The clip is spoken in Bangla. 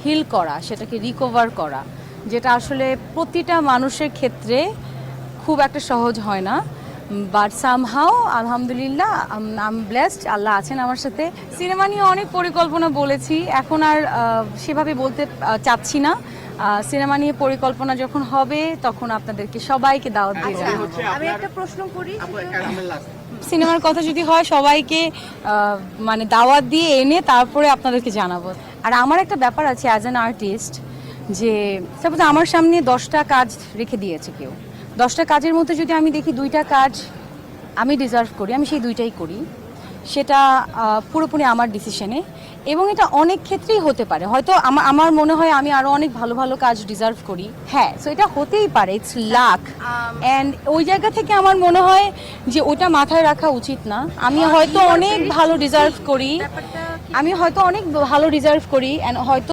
হিল করা, সেটাকে রিকভার করা, যেটা আসলে প্রতিটা মানুষের ক্ষেত্রে খুব একটা সহজ হয় না। বাট সামহাও আলহামদুলিল্লাহ আম ব্লেসড, আল্লাহ আছেন আমার সাথে। সিনেমা নিয়ে অনেক পরিকল্পনা বলেছি, এখন আর সেভাবে বলতে চাচ্ছি না। সিনেমা নিয়ে পরিকল্পনা যখন হবে তখন আপনাদেরকে সবাইকে দাওয়াত দিয়ে দেব। আমি একটা প্রশ্ন করি। সিনেমার কথা যদি হয় সবাইকে মানে দাওয়াত দিয়ে এনে তারপরে আপনাদেরকে জানাবো। আর আমার একটা ব্যাপার আছে অ্যাজ অ্যান আর্টিস্ট, যে সাপোজ আমার সামনে 10টা কাজ রেখে দিয়েছে কেউ, 10টা কাজের মধ্যে যদি আমি দেখি 2টা কাজ আমি ডিজার্ভ করি, আমি সেই 2টাই করি। সেটা পুরোপুরি আমার ডিসিশনে, এবং এটা অনেক ক্ষেত্রেই হতে পারে। হয়তো আমার মনে হয় আমি আরও অনেক ভালো ভালো কাজ ডিজার্ভ করি, হ্যাঁ, সো এটা হতেই পারে, ইটস লাক। অ্যান্ড ওই জায়গা থেকে আমার মনে হয় যে ওটা মাথায় রাখা উচিত না। আমি হয়তো অনেক ভালো ডিজার্ভ করি, অ্যান্ড হয়তো